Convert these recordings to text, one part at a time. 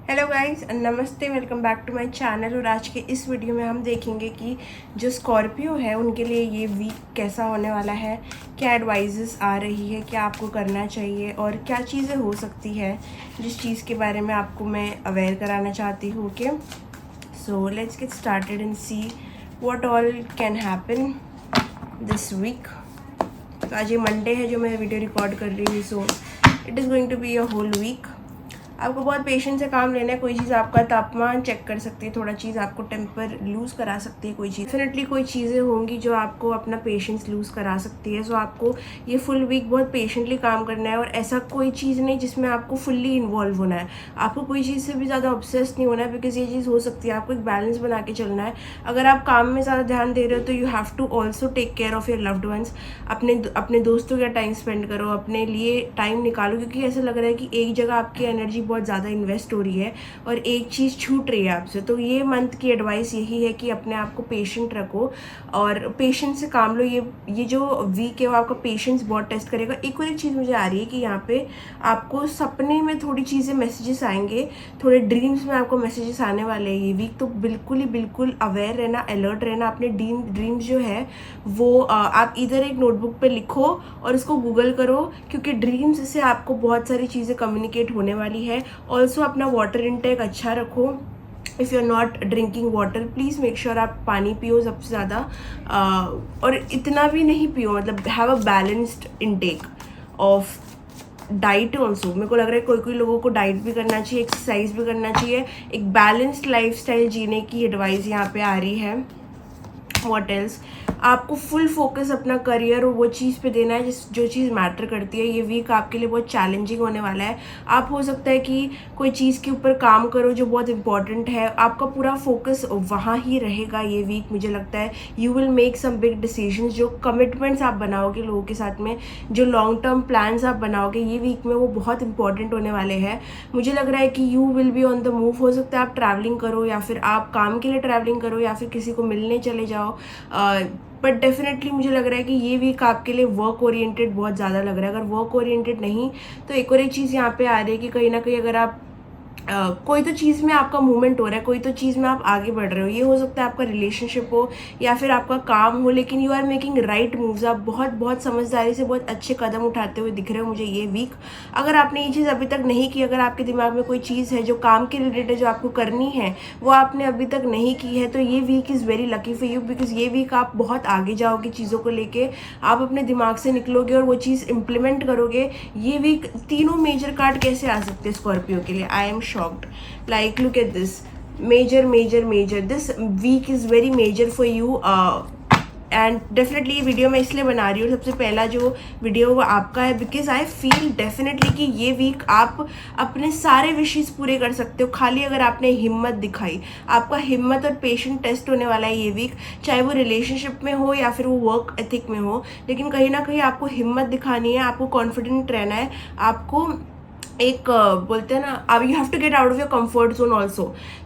Hello guys, नमस्ते, welcome back to my channel. और आज के इस वीडियो में हम देखेंगे कि जो स्कॉर्पियो है उनके लिए ये वीक कैसा होने वाला है, क्या एडवाइजेस आ रही है, क्या आपको करना चाहिए और क्या चीज़ें हो सकती है जिस चीज़ के बारे में आपको मैं अवेयर कराना चाहती हूँ। Okay, so let's get started and see what all can happen this week. तो आज ये मंडे है जो मैं वीडियो रिकॉर्ड कर रही हूँ, so it is going to be a whole week. आपको बहुत पेशेंस से काम लेना है। कोई चीज़ आपका तापमान चेक कर सकती है, थोड़ा चीज़ आपको टेम्पर लूज़ करा सकती है। कोई चीज़ डेफिनेटली कोई चीज़ें होंगी जो आपको अपना पेशेंस लूज़ करा सकती है। सो आपको ये फुल वीक बहुत पेशेंटली काम करना है और ऐसा कोई चीज़ नहीं जिसमें आपको फुल्ली इन्वॉल्व होना है। आपको कोई चीज़ से भी ज़्यादा ऑब्सेस नहीं होना है, बिकॉज ये चीज़ हो सकती है। आपको एक बैलेंस बना के चलना है। अगर आप काम में ज़्यादा ध्यान दे रहे हो तो you have to also take care of your loved ones. अपने दोस्तों का टाइम स्पेंड करो, अपने लिए टाइम निकालो, क्योंकि ऐसा लग रहा है कि एक जगह आपकी एनर्जी बहुत ज़्यादा इन्वेस्ट हो रही है और एक चीज़ छूट रही है आपसे। तो ये मंथ की एडवाइस यही है कि अपने आप को पेशेंट रखो और पेशेंस से काम लो। ये जो वीक है वो आपका पेशेंस बहुत टेस्ट करेगा। एक और एक चीज़ मुझे आ रही है कि यहाँ पे आपको सपने में थोड़ी चीज़ें मैसेजेस आएंगे, थोड़े ड्रीम्स में आपको मैसेजेस आने वाले हैं ये वीक। तो बिल्कुल अवेयर रहना, अलर्ट रहना। अपने ड्रीम्स जो है वो आप इधर एक नोटबुक पे लिखो और इसको गूगल करो, क्योंकि ड्रीम्स से आपको बहुत सारी चीज़ें कम्युनिकेट होने वाली है। ऑल्सो अपना वाटर इनटेक अच्छा रखो। If you are not drinking water, please make sure आप पानी पियो सबसे ज़्यादा, और इतना भी नहीं पियो, मतलब have a balanced intake of diet also. मेरे को लग रहा है कोई लोगों को डाइट भी करना चाहिए, एक्सरसाइज भी करना चाहिए। एक बैलेंस्ड लाइफस्टाइल जीने की एडवाइस यहाँ पे आ रही है। व्हाट एल्स, आपको फुल फोकस अपना करियर और वो चीज़ पे देना है जो चीज़ मैटर करती है। ये वीक आपके लिए बहुत चैलेंजिंग होने वाला है। आप हो सकता है कि कोई चीज़ के ऊपर काम करो जो बहुत इंपॉर्टेंट है, आपका पूरा फोकस वहाँ ही रहेगा ये वीक। मुझे लगता है you will make some big decisions. जो कमिटमेंट्स आप बनाओगे लोगों के साथ में, जो लॉन्ग टर्म प्लान्स आप बनाओगे ये वीक में, वो बहुत इंपॉर्टेंट होने वाले हैं। मुझे लग रहा है कि you will be on the move. हो सकता है आप ट्रैवलिंग करो, या फिर आप काम के लिए ट्रैवलिंग करो, या फिर किसी को मिलने चले जाओ। बट डेफिनेटली मुझे लग रहा है कि ये वीक आपके लिए वर्क ओरिएंटेड बहुत ज़्यादा लग रहा है। अगर वर्क ओरिएंटेड नहीं तो एक और एक चीज़ यहाँ पे आ रही है कि कहीं ना कहीं अगर आप कोई तो चीज़ में आपका मूवमेंट हो रहा है, कोई तो चीज़ में आप आगे बढ़ रहे हो। ये हो सकता है आपका रिलेशनशिप हो या फिर आपका काम हो, लेकिन you are making right moves. आप बहुत समझदारी से बहुत अच्छे कदम उठाते हुए दिख रहे हो मुझे ये वीक। अगर आपने ये चीज़ अभी तक नहीं की, अगर आपके दिमाग में कोई चीज़ है जो काम के रिलेटेड जो आपको करनी है वो आपने अभी तक नहीं की है, तो ये week is very lucky for you, because ये वीक आप बहुत आगे जाओगे चीज़ों को लेके। आप अपने दिमाग से निकलोगे और वो चीज़ इम्प्लीमेंट करोगे। ये वीक तीनों मेजर कार्ड कैसे आ सकते हैं स्कॉर्पियो के लिए? I am shocked. Like, look at this. Major. This week is very major for you. And definitely ये वीडियो मैं इसलिए बना रही हूँ, सबसे पहला जो वीडियो वो आपका है, बिकॉज आई फील डेफिनेटली कि ये वीक आप अपने सारे विशेस पूरे कर सकते हो, खाली अगर आपने हिम्मत दिखाई। आपका हिम्मत और पेशेंट टेस्ट होने वाला है ये वीक, चाहे वो रिलेशनशिप में हो या फिर वो वर्क एथिक में हो। लेकिन कहीं ना कहीं आपको हिम्मत दिखानी है, आपको कॉन्फिडेंट रहना है, आपको एक बोलते हैं ना, अब you have to get out of your comfort zone also.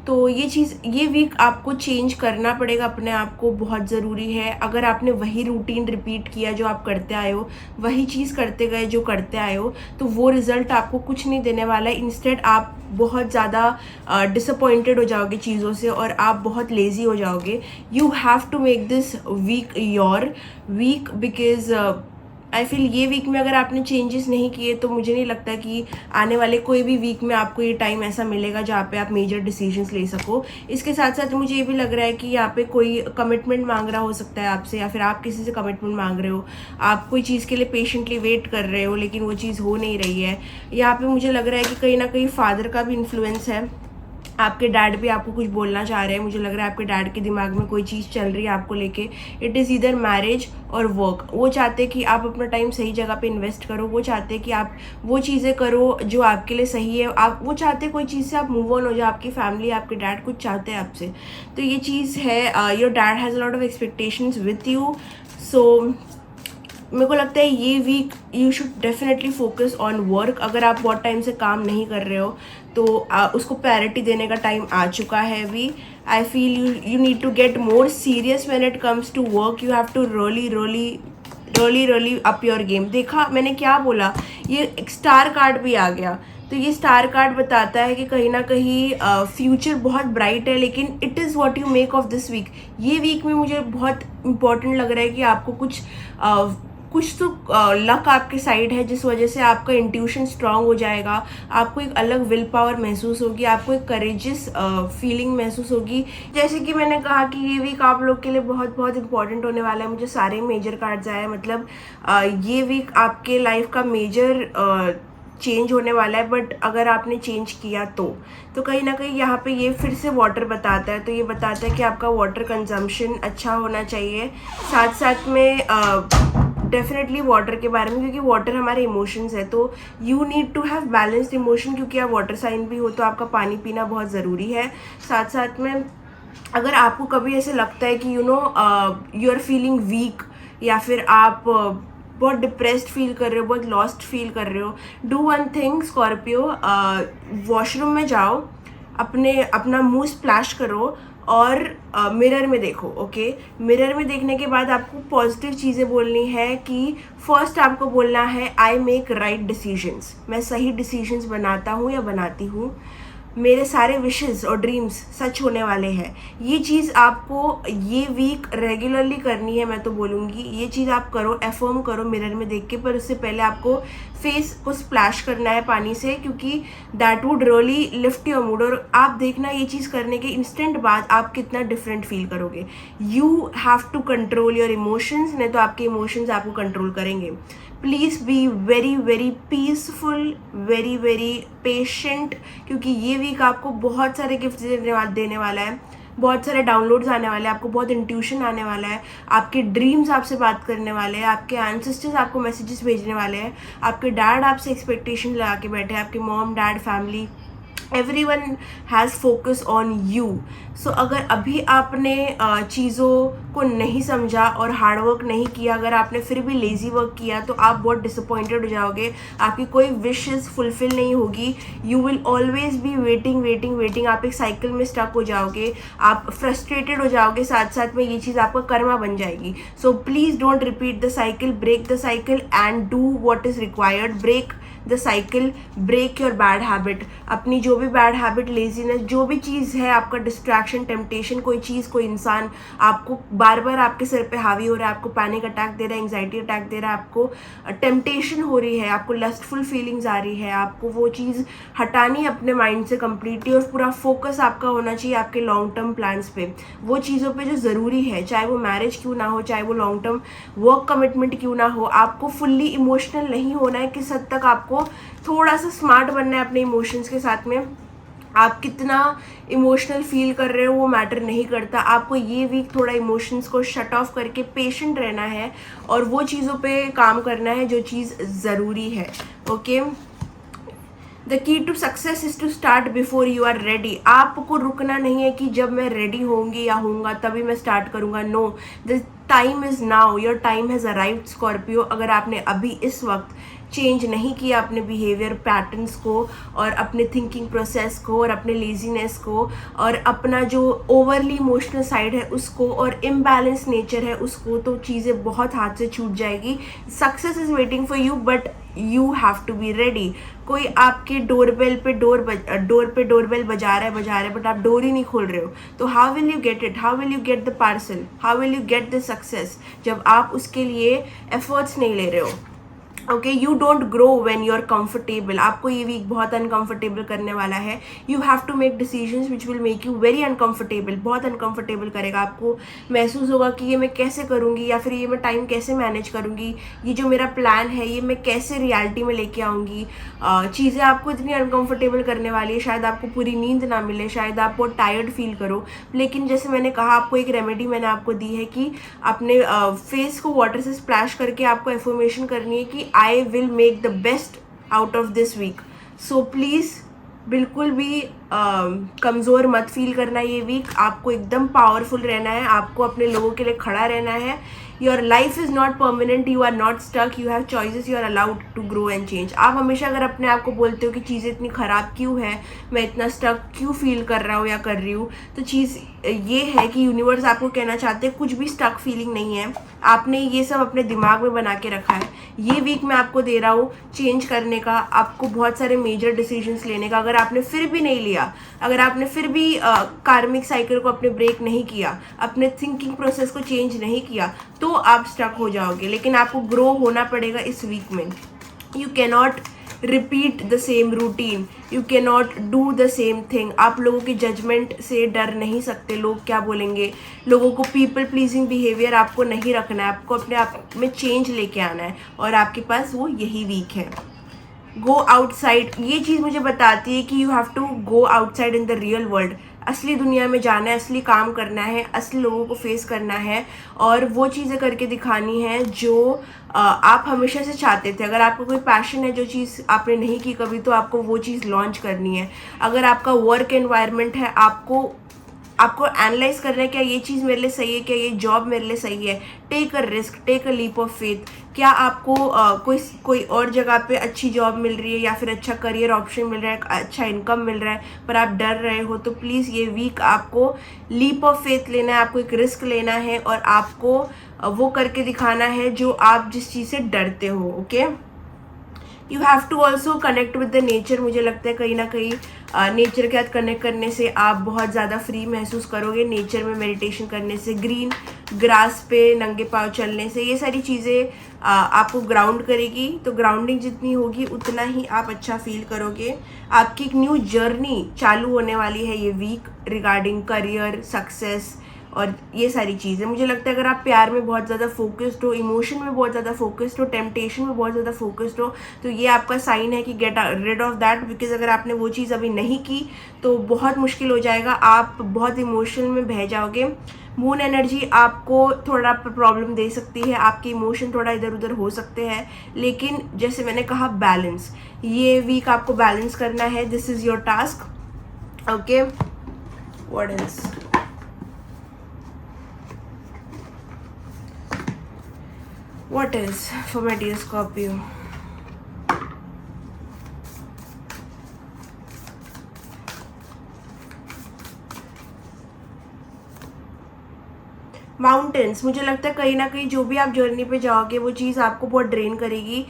तो ये वीक आपको चेंज करना पड़ेगा अपने आप को, बहुत ज़रूरी है। अगर आपने वही रूटीन रिपीट किया जो आप करते आए हो, वही चीज़ करते गए जो करते आए हो, तो वो रिजल्ट आपको कुछ नहीं देने वाला है। इंस्टेड आप बहुत ज़्यादा डिसअपॉइंटेड हो जाओगे चीज़ों से और आप बहुत लेज़ी हो जाओगे। You have to make this week your week, because I feel ये वीक में अगर आपने चेंजेस नहीं किए तो मुझे नहीं लगता कि आने वाले कोई भी वीक में आपको ये टाइम ऐसा मिलेगा जहाँ पे आप मेजर डिसीजंस ले सको। इसके साथ साथ मुझे ये भी लग रहा है कि यहाँ पे कोई कमिटमेंट मांग रहा हो सकता है आपसे, या फिर आप किसी से कमिटमेंट मांग रहे हो। आप कोई चीज़ के लिए पेशेंटली वेट कर रहे हो लेकिन वो चीज़ हो नहीं रही है। यहाँ पे मुझे लग रहा है कि कहीं ना कहीं फादर का भी इन्फ्लुएंस है। आपके डैड भी आपको कुछ बोलना चाह रहे हैं। मुझे लग रहा है आपके डैड के दिमाग में कोई चीज़ चल रही है आपको लेके। इट इज़ ईदर मैरिज और वर्क। वो चाहते हैं कि आप अपना टाइम सही जगह पे इन्वेस्ट करो, वो चाहते हैं कि आप वो चीज़ें करो जो आपके लिए सही है। आप वो चाहते हैं कोई चीज़ से आप मूव ऑन हो जाओ। आपकी फैमिली, आपके डैड कुछ चाहते हैं आपसे। तो ये चीज़ है, your dad has a lot of expectations with you. So मेरे को लगता है ये week you should definitely focus on work. अगर आप बहुत टाइम से काम नहीं कर रहे हो तो उसको प्रायोरिटी देने का टाइम आ चुका है अभी। I feel you need to get more serious when it comes to work. You have to really up your game. देखा मैंने क्या बोला, ये एक स्टार कार्ड भी आ गया। तो ये स्टार कार्ड बताता है कि कहीं ना कहीं फ्यूचर बहुत ब्राइट है, लेकिन it is what you make of this week. ये वीक में मुझे बहुत इम्पोर्टेंट लग रहा है कि आपको कुछ तो लक आपके साइड है, जिस वजह से आपका इंट्यूशन स्ट्रांग हो जाएगा, आपको एक अलग विल पावर महसूस होगी, आपको एक करेजियस फीलिंग महसूस होगी। जैसे कि मैंने कहा कि ये वीक आप लोग के लिए बहुत बहुत इंपॉर्टेंट होने वाला है। मुझे सारे मेजर कार्ड्स आए, मतलब ये वीक आपके लाइफ का मेजर चेंज होने वाला है। बट अगर आपने चेंज किया तो कहीं ना कहीं यहाँ पे ये फिर से वाटर बताता है। तो ये बताता है कि आपका वाटर कंजम्पशन अच्छा होना चाहिए, साथ साथ में डेफिनेटली वाटर के बारे में, क्योंकि वाटर हमारे इमोशंस है। तो you need to have balanced emotion, क्योंकि आप वाटर साइन भी हो तो आपका पानी पीना बहुत ज़रूरी है। साथ साथ में अगर आपको कभी ऐसे लगता है कि यू आर फीलिंग वीक, या फिर आप बहुत डिप्रेस्ड फील कर रहे हो, बहुत लॉस्ट फील कर रहे हो, do one thing Scorpio, washroom में जाओ, अपना मुंह स्प्लैश करो और मिरर में देखो। ओके, मिरर में देखने के बाद आपको पॉजिटिव चीज़ें बोलनी है कि फर्स्ट आपको बोलना है आई मेक राइट डिसीजंस, मैं सही डिसीजंस बनाता हूँ या बनाती हूँ, मेरे सारे विशेस और ड्रीम्स सच होने वाले हैं। ये चीज़ आपको ये वीक रेगुलरली करनी है। मैं तो बोलूँगी ये चीज़ आप करो, एफर्म करो मिरर में देख के। पर उससे पहले आपको फेस को स्प्लैश करना है पानी से, क्योंकि that would really lift your mood. और आप देखना ये चीज़ करने के इंस्टेंट बाद आप कितना डिफरेंट फील करोगे। You have to control your emotions, नहीं तो आपके इमोशंस आपको कंट्रोल करेंगे। Please be very very peaceful, very very patient, क्योंकि ये वीक आपको बहुत सारे गिफ्ट देने वाला है, बहुत सारे डाउनलोड्स आने वाले हैं, आपको बहुत इंट्यूशन आने वाला है, आपके ड्रीम्स आपसे बात करने वाले हैं, आपके एंसेस्टर्स आपको मैसेजेस भेजने वाले हैं, आपके डैड आपसे एक्सपेक्टेशन लगा के बैठे हैं, आपके mom dad family everyone has focus on you. So अगर अभी आपने चीज़ों को नहीं समझा और हार्ड वर्क नहीं किया, अगर आपने फिर भी लेज़ी वर्क किया, तो आप बहुत डिसअपॉइंटेड हो जाओगे, आपकी कोई विशेस फुलफिल नहीं होगी। You will always be waiting waiting waiting, आप एक साइकिल में स्टक हो जाओगे, आप फ्रस्ट्रेटेड हो जाओगे, साथ साथ में ये चीज़ आपका कर्मा बन जाएगी। So please don't repeat the cycle, break the cycle and do what is required. Break the cycle, break your bad habit. अपनी जो भी बैड हैबिट, लेजीनेस, जो भी चीज़ है, आपका डिस्ट्रैक्शन, टेम्पटेशन, कोई चीज़, कोई इंसान आपको बार बार आपके सिर पे हावी हो रहा है, आपको पैनिक अटैक दे रहा है, एंग्जाइटी अटैक दे रहा है, आपको टेम्पटेशन हो रही है, आपको लस्टफुल फीलिंग्स आ रही है, आपको वो चीज़ हटानी है अपने माइंड से कम्प्लीटली, और पूरा फोकस आपका होना चाहिए आपके लॉन्ग टर्म प्लान्स पे, वो चीज़ों पे जो ज़रूरी है, चाहे वो मैरिज क्यों ना हो, चाहे वो लॉन्ग टर्म वर्क कमिटमेंट क्यों ना हो। आपको फुल्ली इमोशनल नहीं होना है, किस हद तक आपको थोड़ा सा स्मार्ट बनना है अपने इमोशंस के साथ में। आप कितना इमोशनल फील कर रहे हो वो मैटर नहीं करता। आपको ये वीक थोड़ा इमोशंस को शट ऑफ करके पेशेंट रहना है और वो चीज़ों पे काम करना है जो चीज़ ज़रूरी है। Okay, the key to success is to start before you are ready. आपको रुकना नहीं है कि जब मैं रेडी होंगी या होऊंगा तभी मैं स्टार्ट करूंगा। No, the time is now, your time has arrived Scorpio. अगर आपने अभी इस वक्त चेंज नहीं किया अपने बिहेवियर पैटर्न्स को और अपने थिंकिंग प्रोसेस को और अपने लेजीनेस को और अपना जो ओवरली इमोशनल साइड है उसको और इम्बैलेंस नेचर है उसको, तो चीज़ें बहुत हाथ से छूट जाएगी। Success is waiting for you but you have to be ready. कोई आपके डोरबेल पे डोरबेल बजा रहा है बट आप डोर ही नहीं खोल रहे हो, तो how will you get it, how will you get the parcel, how will you get the success जब आप उसके लिए एफर्ट्स नहीं ले रहे हो। Okay, you don't grow when you are comfortable. आपको ये वीक बहुत अनकंफर्टेबल करने वाला है। You have to make decisions which will make you very uncomfortable, बहुत अनकंफर्टेबल करेगा। आपको महसूस होगा कि ये मैं कैसे करूँगी या फिर ये मैं टाइम कैसे मैनेज करूँगी, ये जो मेरा प्लान है ये मैं कैसे रियलिटी में लेके आऊँगी। चीज़ें आपको इतनी अनकंफर्टेबल करने वाली है, शायद आपको पूरी नींद ना मिले, शायद आप बहुत टायर्ड फील करो। लेकिन जैसे मैंने कहा, आपको एक रेमेडी मैंने आपको दी है कि अपने फेस को वाटर से स्प्लैश करके आपको एफर्मेशन करनी है कि I will make the best out of this week. So please बिल्कुल भी कमज़ोर मत फील करना ये वीक, आपको एकदम पावरफुल रहना है, आपको अपने लोगों के लिए खड़ा रहना है। Your life is not permanent, you are not stuck, you have choices, you are allowed to grow and change. आप हमेशा अगर अपने आप को बोलते हो कि चीज़ें इतनी ख़राब क्यों है, मैं इतना स्टक क्यों फील कर रहा हूँ या कर रही हूँ, तो चीज़ ये है कि यूनिवर्स आपको कहना चाहते हैं कुछ भी स्टक फीलिंग नहीं है, आपने ये सब अपने दिमाग में बना के रखा है। ये वीक मैं आपको दे रहा हूँ चेंज करने का, आपको बहुत सारे मेजर डिसीजंस लेने का। अगर आपने फिर भी नहीं लिया, अगर आपने फिर भी कार्मिक साइकिल को अपने ब्रेक नहीं किया, अपने थिंकिंग प्रोसेस को चेंज नहीं किया, तो आप स्टक हो जाओगे। लेकिन आपको ग्रो होना पड़ेगा इस वीक में। You cannot repeat the same routine, you can not do the same thing. आप लोगों की जजमेंट से डर नहीं सकते, लोग क्या बोलेंगे, लोगों को पीपल प्लीजिंग बिहेवियर आपको नहीं रखना है, आपको अपने आप में चेंज लेके आना है, और आपके पास वो यही वीक है। गो आउटसाइड, ये चीज़ मुझे बताती है कि you have to go outside in the real world. असली दुनिया में जाना है, असली काम करना है, असली लोगों को फेस करना है, और वो चीज़ें करके दिखानी है जो आप हमेशा से चाहते थे। अगर आपको कोई पैशन है, जो चीज़ आपने नहीं की कभी, तो आपको वो चीज़ लॉन्च करनी है। अगर आपका वर्क एनवायरनमेंट है, आपको एनालाइज करना है क्या ये चीज़ मेरे लिए सही है, क्या ये जॉब मेरे लिए सही है। Take a risk, take a leap of faith. क्या आपको कोई और जगह पे अच्छी जॉब मिल रही है, या फिर अच्छा करियर ऑप्शन मिल रहा है, अच्छा इनकम मिल रहा है, पर आप डर रहे हो, तो प्लीज़ ये वीक आपको लीप ऑफ फेथ लेना है, आपको एक रिस्क लेना है, और आपको वो करके दिखाना है जो आप जिस चीज़ से डरते हो। Okay, you have to also connect with the nature. मुझे लगता है कहीं ना कहीं नेचर के साथ कनेक्ट करने से आप बहुत ज़्यादा फ्री महसूस करोगे। नेचर में मेडिटेशन करने से, ग्रीन ग्रास पे नंगे पाँव चलने से, ये सारी चीज़ें आपको ग्राउंड करेगी। तो ग्राउंडिंग जितनी होगी उतना ही आप अच्छा फील करोगे। आपकी एक न्यू जर्नी चालू होने वाली है ये वीक रिगार्डिंग करियर, सक्सेस और ये सारी चीज़ें। मुझे लगता है अगर आप प्यार में बहुत ज़्यादा फोकस्ड हो, इमोशन में बहुत ज़्यादा फोकस्ड हो, टेम्पटेशन में बहुत ज़्यादा फोकस्ड हो, तो ये आपका साइन है कि get rid of that. Because अगर आपने वो चीज़ अभी नहीं की तो बहुत मुश्किल हो जाएगा, आप बहुत इमोशन में बह जाओगे। मून एनर्जी आपको थोड़ा प्रॉब्लम दे सकती है, आपके इमोशन थोड़ा इधर उधर हो सकते हैं, लेकिन जैसे मैंने कहा बैलेंस, ये वीक आपको बैलेंस करना है। This is your task. Okay, what else? What else for my dear Scorpio? Mountains, मुझे लगता है कहीं ना कहीं जो भी आप जर्नी पे जाओगे वो चीज़ आपको बहुत ड्रेन करेगी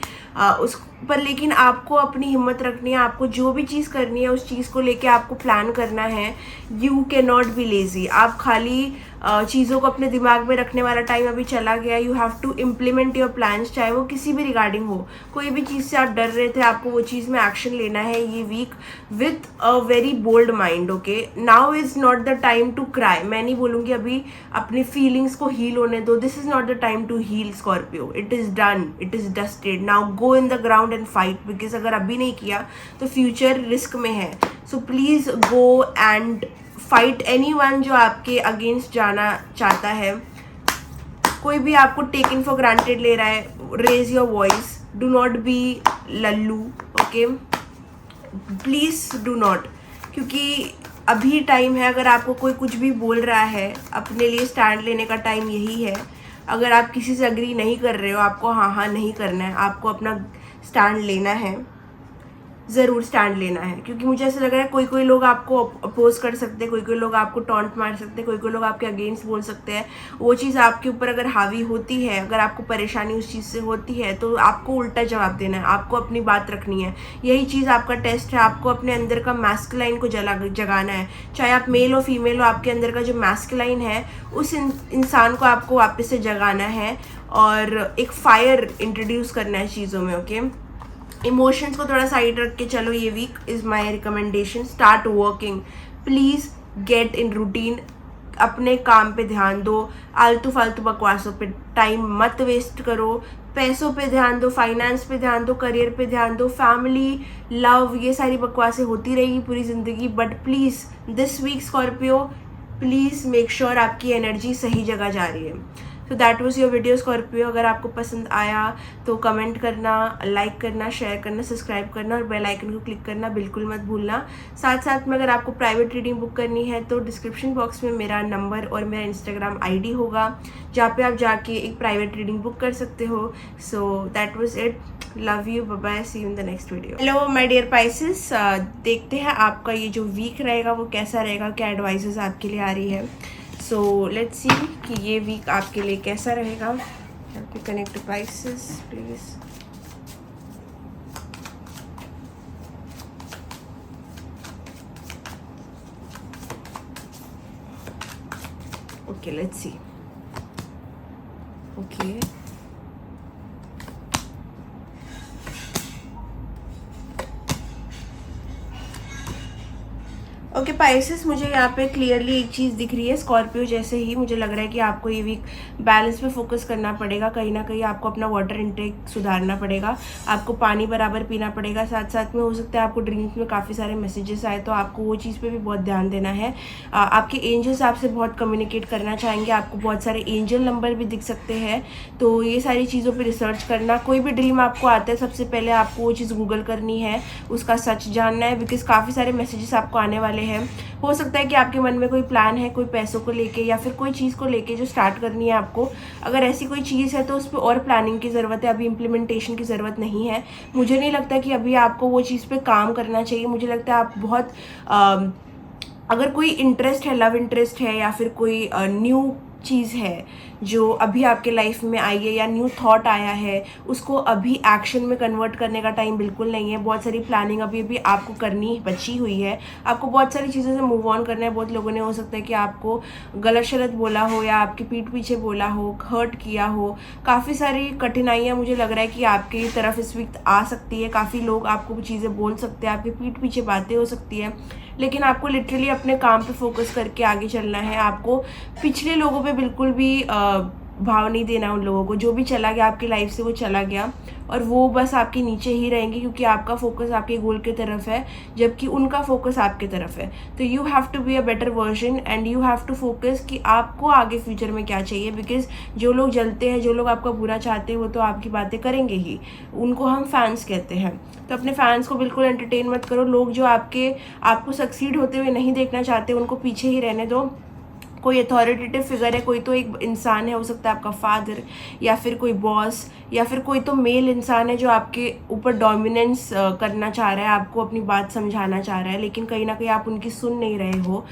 उस पर, लेकिन आपको अपनी हिम्मत रखनी है। आपको जो भी चीज़ करनी है उस चीज़ को लेके आपको प्लान करना है। You can not be lazy. आप खाली चीज़ों को अपने दिमाग में रखने वाला टाइम अभी चला गया। You have to implement your plans, चाहे वो किसी भी रिगार्डिंग हो। कोई भी चीज़ से आप डर रहे थे, आपको वो चीज़ में एक्शन लेना है ये week with a very bold mind. Okay, now is not the time to cry. मैं नहीं बोलूँगी अभी अपनी फीलिंग्स को हील होने दो। This is not the time to heal Scorpio. It is done, it is dusted. Now go in the ground and fight, because अगर अभी नहीं किया तो फ्यूचर रिस्क में है। So please go and fight anyone जो आपके अगेंस्ट जाना चाहता है। कोई भी आपको टेकन फॉर ग्रांटेड ले रहा है, raise your voice, do not be लल्लू। ओके, प्लीज़ डू नॉट, क्योंकि अभी टाइम है। अगर आपको कोई कुछ भी बोल रहा है, अपने लिए स्टैंड लेने का टाइम यही है। अगर आप किसी से अग्री नहीं कर रहे हो, आपको हाँ नहीं करना है, आपको अपना स्टैंड लेना है, ज़रूर स्टैंड लेना है। क्योंकि मुझे ऐसा लग रहा है कोई लोग आपको अपोज कर सकते हैं, कोई लोग आपको टॉन्ट मार सकते हैं, कोई लोग आपके अगेंस्ट बोल सकते हैं। वो चीज़ आपके ऊपर अगर हावी होती है, अगर आपको परेशानी उस चीज़ से होती है, तो आपको उल्टा जवाब देना है, आपको अपनी बात रखनी है। यही चीज़ आपका टेस्ट है। आपको अपने अंदर का मैस्कुलाइन को जगाना है। चाहे आप मेल हो फीमेल हो, आपके अंदर का जो मैस्कुलाइन है उस इंसान को आपको वापस से जगाना है, और एक फायर इंट्रोड्यूस करना है चीज़ों में। ओके, इमोशंस को थोड़ा साइड रख के चलो। ये week is my recommendation. Start working, please get in routine. अपने काम पे ध्यान दो, आलतू फालतू बकवासों पे टाइम मत वेस्ट करो। पैसों पे ध्यान दो, फाइनेंस पे ध्यान दो, करियर पे ध्यान दो। फैमिली, लव, ये सारी बकवासें होती रहेगी पूरी ज़िंदगी, but please this week Scorpio, please make sure आपकी एनर्जी सही जगह जा रही है। तो that was your video Scorpio. अगर आपको पसंद आया तो कमेंट करना, लाइक करना, शेयर करना, सब्सक्राइब करना और बेल आइकन को क्लिक करना बिल्कुल मत भूलना। साथ साथ में अगर आपको प्राइवेट रीडिंग बुक करनी है तो डिस्क्रिप्शन बॉक्स में मेरा नंबर और मेरा इंस्टाग्राम आईडी होगा, जहाँ पे आप जाके एक प्राइवेट रीडिंग बुक कर सकते हो। So that was it. Love you, bye bye, see you in the next video. Hello my dear Pisces, देखते हैं आपका ये जो वीक रहेगा वो कैसा रहेगा, क्या एडवाइसेस आपके लिए आ रही है। सो लेट्स सी कि ये वीक आपके लिए कैसा रहेगा। Help me connect Pisces please. Okay, let's C. Okay, okay Pisces, मुझे यहाँ पे क्लियरली एक चीज़ दिख रही है। स्कॉर्पियो जैसे ही मुझे लग रहा है कि आपको ये वीक बैलेंस पे फोकस करना पड़ेगा। कहीं ना कहीं आपको अपना वाटर इंटेक सुधारना पड़ेगा, आपको पानी बराबर पीना पड़ेगा। साथ साथ में हो सकता है आपको ड्रीम्स में काफ़ी सारे मैसेजेस आए, तो आपको वो चीज़ पे भी बहुत ध्यान देना है। आपके एंजल्स आपसे बहुत कम्युनिकेट करना चाहेंगे, आपको बहुत सारे एंजल नंबर भी दिख सकते हैं। तो ये सारी चीज़ों पर रिसर्च करना। कोई भी ड्रीम आपको आता है सबसे पहले आपको वो चीज़ गूगल करनी है, उसका सच जानना है, बिकॉज काफ़ी सारे मैसेजेस आपको आने वाले हैं। हो सकता है कि आपके मन में कोई प्लान है, कोई पैसों को लेके या फिर कोई चीज़ को लेके जो स्टार्ट करनी है आपको। अगर ऐसी कोई चीज़ है तो उस पर और प्लानिंग की ज़रूरत है, अभी इम्प्लीमेंटेशन की ज़रूरत नहीं है। मुझे नहीं लगता कि अभी आपको वो चीज़ पे काम करना चाहिए। मुझे लगता है आप बहुत अगर कोई इंटरेस्ट है, लव इंटरेस्ट है या फिर कोई न्यू चीज़ है जो अभी आपके लाइफ में आई है या न्यू थॉट आया है, उसको अभी एक्शन में कन्वर्ट करने का टाइम बिल्कुल नहीं है। बहुत सारी प्लानिंग अभी अभी आपको करनी बची हुई है, आपको बहुत सारी चीज़ों से मूव ऑन करना है। बहुत लोगों ने हो सकता है कि आपको गलत शलत बोला हो या आपकी पीठ पीछे बोला हो, हर्ट किया हो। काफ़ी सारी कठिनाइयाँ मुझे लग रहा है कि आपकी तरफ इस वीक आ सकती है। काफ़ी लोग आपको चीज़ें बोल सकते हैं, आपकी पीठ पीछे बातें हो सकती है, लेकिन आपको लिटरली अपने काम पे फोकस करके आगे चलना है। आपको पिछले लोगों पे बिल्कुल भी भाव नहीं देना। उन लोगों को, जो भी चला गया आपकी लाइफ से वो चला गया और वो बस आपके नीचे ही रहेंगे, क्योंकि आपका फोकस आपके गोल की तरफ है जबकि उनका फोकस आपके तरफ है। तो you have to be a better version and you have to focus कि आपको आगे फ्यूचर में क्या चाहिए। बिकॉज जो लोग जलते हैं, जो लोग आपका बुरा चाहते हैं, वो तो आपकी बातें करेंगे ही। उनको हम फैंस कहते हैं। तो अपने फैंस को बिल्कुल एंटरटेन मत करो। लोग जो आपको सक्सीड होते हुए नहीं देखना चाहते, उनको पीछे ही रहने दो। कोई अथॉरिटेटिव फिगर है, कोई तो एक इंसान है, हो सकता है आपका फादर या फिर कोई बॉस या फिर कोई तो मेल इंसान है जो आपके ऊपर डोमिनेंस करना चाह रहा है, आपको अपनी बात समझाना चाह रहा है, लेकिन कहीं ना कहीं आप उनकी सुन नहीं रहे हो।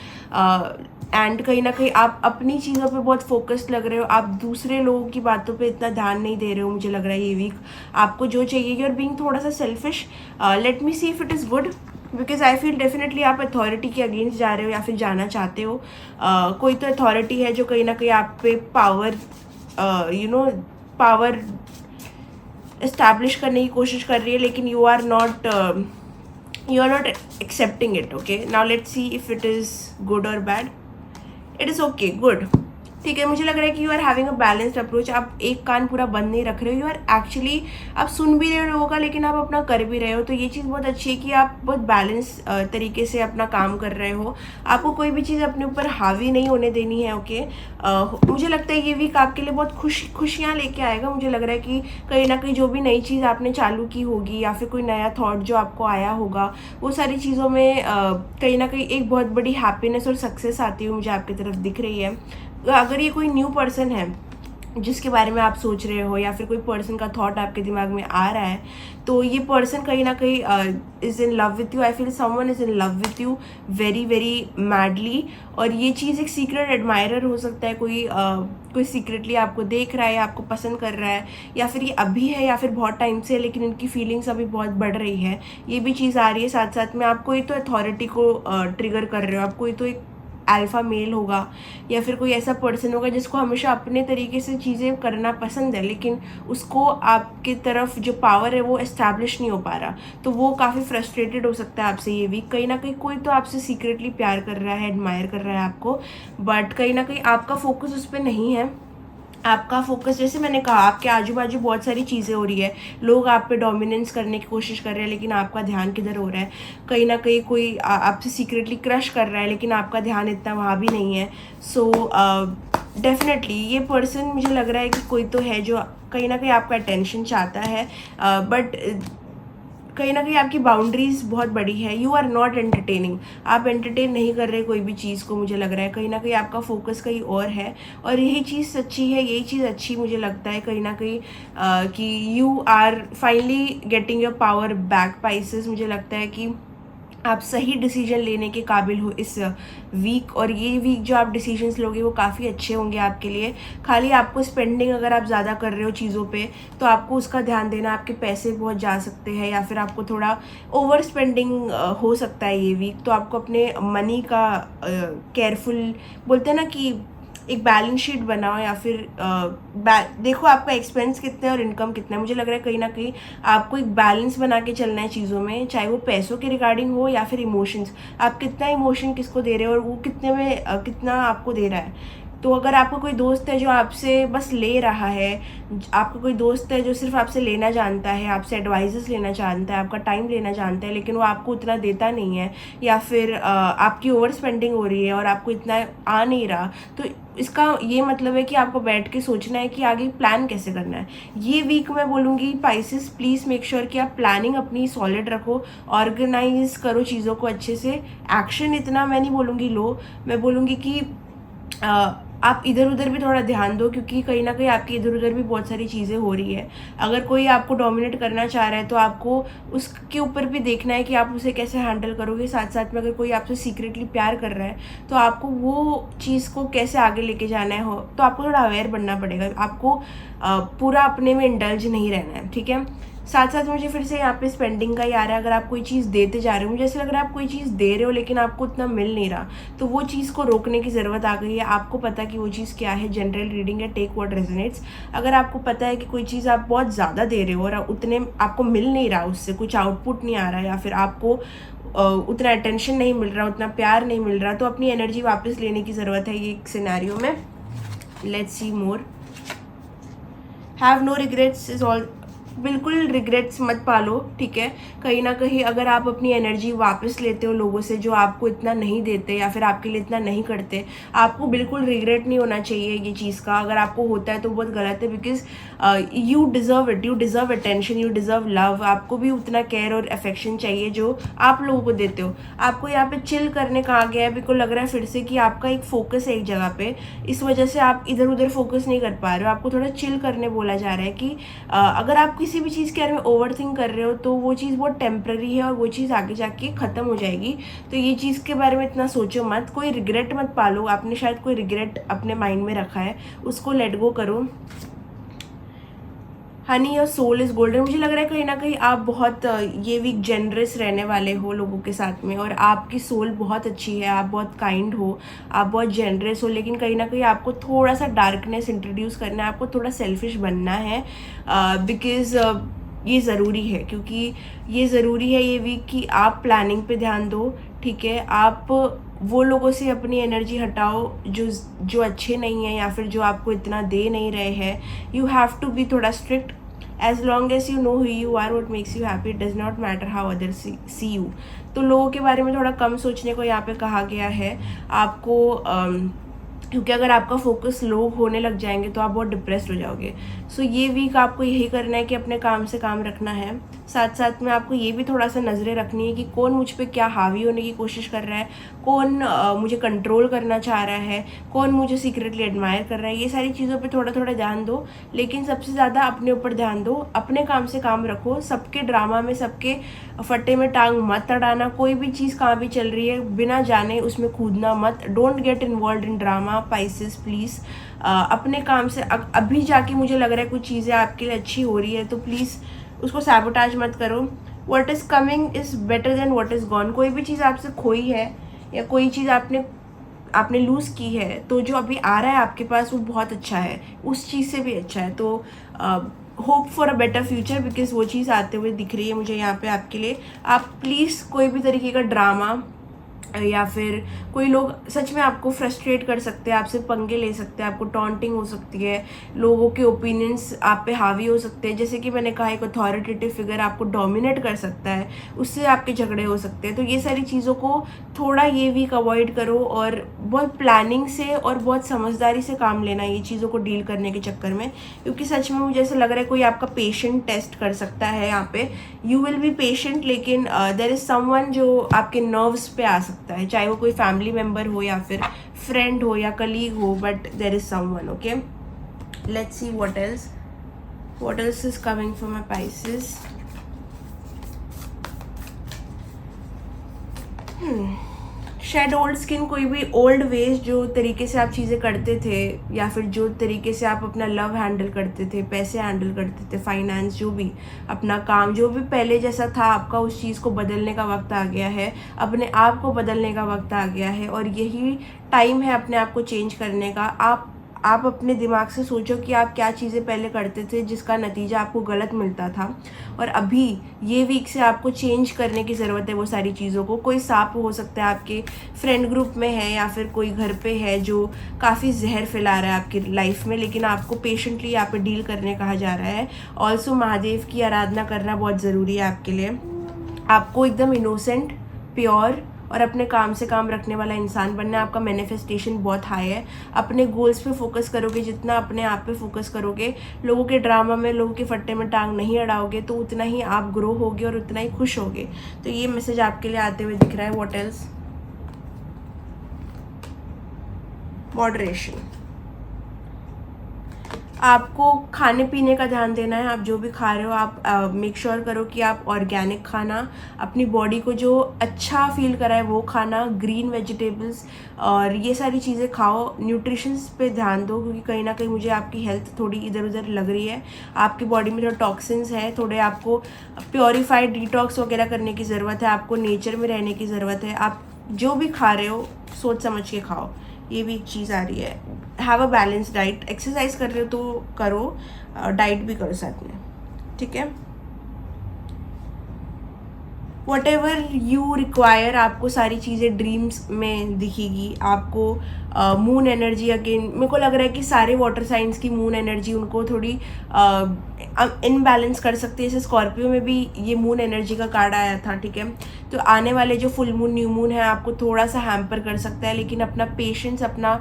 एंड कहीं ना कहीं आप अपनी चीज़ों पे बहुत फोकस्ड लग रहे हो, आप दूसरे लोगों की बातों पे इतना ध्यान नहीं दे रहे हो। मुझे लग रहा है ये वीक आपको जो चाहिए, यू आर बीइंग थोड़ा सा selfish. Let me C if it is good, because I feel definitely आप अथॉरिटी के अगेंस्ट जा रहे हो या फिर जाना चाहते हो। कोई तो अथॉरिटी है जो कहीं ना कहीं आप पे पावर पावर इस्टेब्लिश करने की कोशिश कर रही है, लेकिन you are not accepting it. Okay, now let's see if it is good और bad. It is okay, good, ठीक है। मुझे लग रहा है कि you are having a balanced approach. आप एक कान पूरा बंद नहीं रख रहे हो, यू आर एक्चुअली आप सुन भी रहे हो लोगों का, लेकिन आप अपना कर भी रहे हो। तो ये चीज़ बहुत अच्छी है कि आप बहुत बैलेंस तरीके से अपना काम कर रहे हो। आपको कोई भी चीज़ अपने ऊपर हावी नहीं होने देनी है। ओके, मुझे लगता है ये वीक आपके लिए बहुत खुशियाँ लेके आएगा। मुझे लग रहा है कि कहीं ना कहीं जो भी नई चीज़ आपने चालू की होगी या फिर कोई नया थॉट जो आपको आया होगा, वो सारी चीज़ों में कहीं ना कहीं एक बहुत बड़ी हैप्पीनेस और सक्सेस आती हुई मुझे आपकी तरफ दिख रही है। अगर ये कोई न्यू पर्सन है जिसके बारे में आप सोच रहे हो या फिर कोई पर्सन का थॉट आपके दिमाग में आ रहा है, तो ये पर्सन कहीं ना कहीं is in love with you. I feel someone is in love with you very very madly. और ये चीज़ एक सीक्रेट एडमायरर हो सकता है, कोई सीक्रेटली आपको देख रहा है, आपको पसंद कर रहा है, या फिर ये अभी है या फिर बहुत टाइम से है, लेकिन इनकी फीलिंग्स अभी बहुत बढ़ रही है। ये भी चीज़ आ रही है। साथ साथ में आप कोई तो अथॉरिटी को ट्रिगर कर रहे हो, आप कोई तो एक अल्फा मेल होगा या फिर कोई ऐसा पर्सन होगा जिसको हमेशा अपने तरीके से चीज़ें करना पसंद है, लेकिन उसको आपकी तरफ जो पावर है वो एस्टैब्लिश नहीं हो पा रहा। तो वो काफ़ी फ्रस्ट्रेटेड हो सकता है आपसे ये वीक। कहीं ना कहीं कोई तो आपसे सीक्रेटली प्यार कर रहा है, एडमायर कर रहा है आपको, बट कहीं ना कहीं आपका फोकस उस पर नहीं है। आपका फोकस, जैसे मैंने कहा, आपके आजू बाजू बहुत सारी चीज़ें हो रही है, लोग आप पे डोमिनेंस करने की कोशिश कर रहे हैं, लेकिन आपका ध्यान किधर हो रहा है। कहीं ना कहीं कोई आपसे सीक्रेटली क्रश कर रहा है, लेकिन आपका ध्यान इतना वहाँ भी नहीं है। सो डेफिनेटली ये पर्सन मुझे लग रहा है कि कोई तो है जो कहीं ना कहीं आपका अटेंशन चाहता है, बट कहीं ना कहीं आपकी बाउंड्रीज बहुत बड़ी है। यू आर नॉट एंटरटेनिंग, आप एंटरटेन नहीं कर रहे कोई भी चीज़ को। मुझे लग रहा है कहीं ना कहीं आपका फोकस कहीं और है, और यही चीज़ सच्ची है, यही चीज़ अच्छी मुझे लगता है कहीं ना कहीं कि you are finally getting your power back Pisces. मुझे लगता है कि आप सही डिसीजन लेने के काबिल हो इस वीक, और ये वीक जो आप डिसीजंस लोगे वो काफ़ी अच्छे होंगे आपके लिए। खाली आपको स्पेंडिंग अगर आप ज़्यादा कर रहे हो चीज़ों पे, तो आपको उसका ध्यान देना, आपके पैसे बहुत जा सकते हैं, या फिर आपको थोड़ा ओवर स्पेंडिंग हो सकता है ये वीक। तो आपको अपने मनी का केयरफुल, बोलते हैं ना कि एक बैलेंस शीट बनाओ, या फिर देखो आपका एक्सपेंस कितना है और इनकम कितना है। मुझे लग रहा है कहीं ना कहीं आपको एक बैलेंस बना के चलना है चीज़ों में, चाहे वो पैसों के रिगार्डिंग हो या फिर इमोशंस। आप कितना इमोशन किसको दे रहे हो और वो कितने में कितना आपको दे रहा है। तो अगर आपका कोई दोस्त है जो आपसे बस ले रहा है, आपका कोई दोस्त है जो सिर्फ आपसे लेना जानता है, आपसे एडवाइजेस लेना जानता है, आपका टाइम लेना जानता है, लेकिन वो आपको उतना देता नहीं है, या फिर आपकी ओवर स्पेंडिंग हो रही है और आपको इतना आ नहीं रहा, तो इसका ये मतलब है कि आपको बैठ के सोचना है कि आगे प्लान कैसे करना है। ये वीक मैं बोलूँगी पाइसेस, प्लीज़ मेक श्योर कि आप प्लानिंग अपनी सॉलिड रखो, ऑर्गेनाइज करो चीज़ों को अच्छे से। एक्शन इतना मैं नहीं बोलूँगी लो, मैं बोलूँगी कि आप इधर उधर भी थोड़ा ध्यान दो, क्योंकि कहीं ना कहीं आपकी इधर उधर भी बहुत सारी चीज़ें हो रही है। अगर कोई आपको डोमिनेट करना चाह रहा है तो आपको उसके ऊपर भी देखना है कि आप उसे कैसे हैंडल करोगे। साथ साथ में अगर कोई आपसे सीक्रेटली प्यार कर रहा है तो आपको वो चीज़ को कैसे आगे लेके जाना है, हो तो आपको थोड़ा अवेयर बनना पड़ेगा। आपको पूरा अपने में इंडल्ज नहीं रहना है, ठीक है। साथ साथ मुझे फिर से यहाँ पे स्पेंडिंग का ही आ रहा है। अगर आप कोई चीज़ देते जा रहे हो, मुझे ऐसा लग रहा है आप कोई चीज़ दे रहे हो लेकिन आपको उतना मिल नहीं रहा, तो वो चीज़ को रोकने की ज़रूरत आ गई है। आपको पता कि वो चीज़ क्या है, जनरल रीडिंग है, टेक व्हाट रेजोनेट्स। अगर आपको पता है कि कोई चीज़ आप बहुत ज़्यादा दे रहे हो और उतने आपको मिल नहीं रहा, उससे कुछ आउटपुट नहीं आ रहा, या फिर आपको उतना अटेंशन नहीं मिल रहा, उतना प्यार नहीं मिल रहा, तो अपनी एनर्जी वापस लेने की ज़रूरत है ये सिनेरियो में। Let's see more. Have no regrets is all. बिल्कुल रिग्रेट्स मत पालो, ठीक है। कहीं ना कहीं अगर आप अपनी एनर्जी वापस लेते हो लोगों से जो आपको इतना नहीं देते या फिर आपके लिए इतना नहीं करते, आपको बिल्कुल रिग्रेट नहीं होना चाहिए ये चीज़ का। अगर आपको होता है तो बहुत गलत है, because you deserve it, you deserve attention, you deserve love. आपको भी उतना केयर और अफेक्शन चाहिए जो आप लोगों को देते हो। आपको यहाँ पे चिल करने कहा गया है, बिल्कुल लग रहा है फिर से कि आपका एक फोकस है एक जगह पे, इस वजह से आप इधर उधर फोकस नहीं कर पा रहे हो। आपको थोड़ा चिल करने बोला जा रहा है कि अगर आप किसी भी चीज़ के बारे में ओवर थिंक कर रहे हो तो वो चीज़ बहुत टेम्पररी है और वो चीज़ आगे जाके ख़त्म हो जाएगी। तो ये चीज़ के बारे में इतना सोचो मत, कोई रिग्रेट मत पालो। आपने शायद कोई रिग्रेट अपने माइंड में रखा है, उसको लेट गो करो। Honey your soul is golden. मुझे लग रहा है कहीं ना कहीं आप बहुत ये वीक जेनरस रहने वाले हो लोगों के साथ में, और आपकी सोल बहुत अच्छी है, आप बहुत काइंड हो, आप बहुत जेनरस हो, लेकिन कहीं ना कहीं आपको थोड़ा सा डार्कनेस इंट्रोड्यूस करना है, आपको थोड़ा सेल्फिश बनना है, बिकॉज़ ये ज़रूरी है, क्योंकि ये ज़रूरी है ये वीक कि आप प्लानिंग पे ध्यान दो, ठीक है। आप वो लोगों से अपनी एनर्जी हटाओ जो अच्छे नहीं हैं या फिर जो आपको इतना दे नहीं रहे हैं। यू हैव टू बी थोड़ा strict. As long as you know who you are, what makes you happy, it does not matter how others see you. तो लोगों के बारे में थोड़ा कम सोचने को यहाँ पे कहा गया है आपको, क्योंकि अगर आपका फोकस लो होने लग जाएंगे तो आप बहुत डिप्रेस्ड हो जाओगे। सो ये वीक आपको यही करना है कि अपने काम से काम रखना है। साथ साथ में आपको ये भी थोड़ा सा नज़रें रखनी है कि कौन मुझ पे क्या हावी होने की कोशिश कर रहा है, कौन मुझे कंट्रोल करना चाह रहा है, कौन मुझे सीक्रेटली एडमायर कर रहा है। ये सारी चीज़ों पे थोड़ा थोड़ा ध्यान दो, लेकिन सबसे ज़्यादा अपने ऊपर ध्यान दो, अपने काम से काम रखो। सबके ड्रामा में, सबके फट्टे में टांग मत अड़ाना। कोई भी चीज़ कहाँ भी चल रही है बिना जाने उसमें कूदना मत। Don't get involve in drama Pisces please. अपने काम से अभी जाके मुझे लग रहा है कुछ चीज़ें आपके लिए अच्छी हो रही है तो प्लीज़ उसको सैबोटाज मत करो। What is coming is better than what is gone. कोई भी चीज़ आपसे खोई है या कोई चीज़ आपने लूज़ की है, तो जो अभी आ रहा है आपके पास वो बहुत अच्छा है, उस चीज़ से भी अच्छा है। तो hope for a better future, because वो चीज़ आते हुए दिख रही है मुझे यहाँ पे आपके लिए। आप प्लीज़ कोई भी तरीके का ड्रामा या फिर कोई लोग सच में आपको फ्रस्ट्रेट कर सकते हैं, आपसे पंगे ले सकते हैं, आपको टॉन्टिंग हो सकती है, लोगों के ओपिनियंस आप पे हावी हो सकते हैं। जैसे कि मैंने कहा, एक अथॉरिटेटिव फिगर आपको डोमिनेट कर सकता है, उससे आपके झगड़े हो सकते हैं। तो ये सारी चीज़ों को थोड़ा ये वीक अवॉइड करो और बहुत प्लानिंग से और बहुत समझदारी से काम लेना ये चीज़ों को डील करने के चक्कर में, क्योंकि सच में मुझे ऐसा लग रहा है कोई आपका पेशेंट टेस्ट कर सकता है यहाँ पे। यू विल बी पेशेंट, लेकिन देयर इज़ समवन जो आपके नर्व्स पे आ सकता है, चाहे वो कोई फैमिली मेम्बर हो या फिर फ्रेंड हो या कलीग हो, but there is someone. Okay, let's see what else is coming for my Pisces. Shed old skin, कोई भी ओल्ड वेज, जो तरीके से आप चीज़ें करते थे या फिर जो तरीके से आप अपना लव हैंडल करते थे, पैसे हैंडल करते थे, फाइनेंस, जो भी अपना काम, जो भी पहले जैसा था आपका, उस चीज़ को बदलने का वक्त आ गया है, अपने आप को बदलने का वक्त आ गया है। और यही टाइम है अपने आप को चेंज करने का। आप अपने दिमाग से सोचो कि आप क्या चीज़ें पहले करते थे जिसका नतीजा आपको गलत मिलता था, और अभी ये वीक से आपको चेंज करने की ज़रूरत है वो सारी चीज़ों को। कोई सांप हो सकता है आपके फ्रेंड ग्रुप में है या फिर कोई घर पे है जो काफ़ी जहर फैला रहा है आपकी लाइफ में, लेकिन आपको पेशेंटली यहाँ पे डील करने कहा जा रहा है। ऑल्सो महादेव की आराधना करना बहुत ज़रूरी है आपके लिए। आपको एकदम इनोसेंट, प्योर और अपने काम से काम रखने वाला इंसान बनना है। आपका मैनिफेस्टेशन बहुत हाई है। अपने गोल्स पे फोकस करोगे, जितना अपने आप पे फोकस करोगे, लोगों के ड्रामा में, लोगों के फट्टे में टांग नहीं अड़ाओगे, तो उतना ही आप ग्रो होगे और उतना ही खुश होगे। तो ये मैसेज आपके लिए आते हुए दिख रहा है। What else? मॉडरेशन। आपको खाने पीने का ध्यान देना है। आप जो भी खा रहे हो, आप मेक श्योर करो कि आप ऑर्गेनिक खाना, अपनी बॉडी को जो अच्छा फील कराए वो खाना, ग्रीन वेजिटेबल्स और ये सारी चीज़ें खाओ। न्यूट्रिशंस पे ध्यान दो, क्योंकि कहीं ना कहीं मुझे आपकी हेल्थ थोड़ी इधर उधर लग रही है। आपकी बॉडी में थोड़ा टॉक्सिन्स है, थोड़े आपको प्योरीफाइड डिटॉक्स वगैरह करने की ज़रूरत है। आपको नेचर में रहने की ज़रूरत है। आप जो भी खा रहे हो सोच समझ के खाओ, ये भी एक चीज़ आ रही है। Have a balance diet. Exercise कर रहे हो तो करो, डाइट भी करो साथ में, ठीक है। वट एवर यू रिक्वायर, आपको सारी चीज़ें ड्रीम्स में दिखेगी। आपको मून एनर्जी, अगेन मेरे को लग रहा है कि सारे वाटर साइंस की मून एनर्जी उनको थोड़ी इनबैलेंस कर सकती है। जैसे स्कॉर्पियो में भी ये मून एनर्जी का कार्ड आया था, ठीक है। तो आने वाले जो फुल मून, न्यू मून है, आपको थोड़ा सा हैम्पर कर सकता है, लेकिन अपना पेशेंस, अपना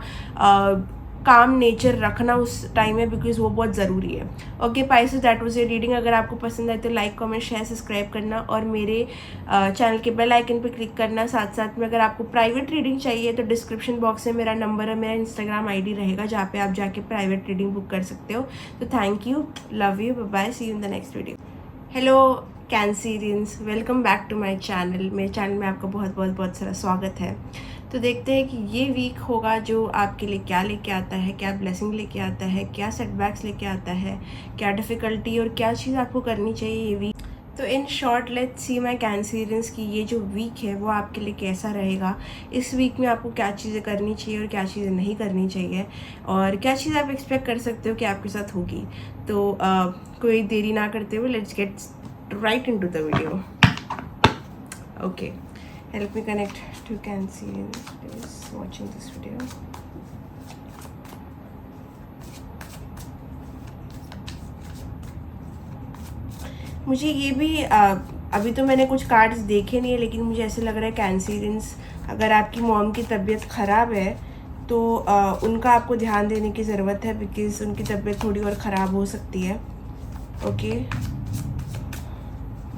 काम नेचर रखना उस टाइम में, बिकॉज वो बहुत ज़रूरी है। Okay Pisces, that was your reading. अगर आपको पसंद आए तो लाइक, कमेंट, शेयर, सब्सक्राइब करना और मेरे चैनल के बेल आइकन पर क्लिक करना। साथ साथ में अगर आपको प्राइवेट रीडिंग चाहिए तो डिस्क्रिप्शन बॉक्स में मेरा नंबर है, मेरा इंस्टाग्राम आईडी रहेगा, जहाँ पे आप जाके प्राइवेट रीडिंग बुक कर सकते हो। तो thank you, love you, bye, see you in the next video. Hello Cancerians, welcome back to my channel. मेरे चैनल में आपका बहुत बहुत बहुत सारा स्वागत है। तो देखते हैं कि ये वीक होगा जो आपके लिए क्या लेके आता है, क्या ब्लेसिंग लेके आता है, क्या सेटबैक्स लेके आता है, क्या डिफ़िकल्टी और क्या चीज़ आपको करनी चाहिए ये वीक। तो in short let's see my Cancerians की ये जो वीक है वो आपके लिए कैसा रहेगा। इस वीक में आपको क्या चीज़ें करनी चाहिए और क्या चीज़ें नहीं करनी चाहिए, और क्या चीज़ आप एक्सपेक्ट कर सकते हो कि आपके साथ होगी। तो कोई देरी ना करते हुए let's get right into the video. Okay, help me connect to Cancerians please watching this video. मुझे ये भी अभी तो मैंने कुछ कार्ड्स देखे नहीं है, लेकिन मुझे ऐसे लग रहा है कैंसीरियंस, अगर आपकी मॉम की तबीयत ख़राब है तो उनका आपको ध्यान देने की ज़रूरत है, बिकॉज़ उनकी तबीयत थोड़ी और ख़राब हो सकती है। ओके,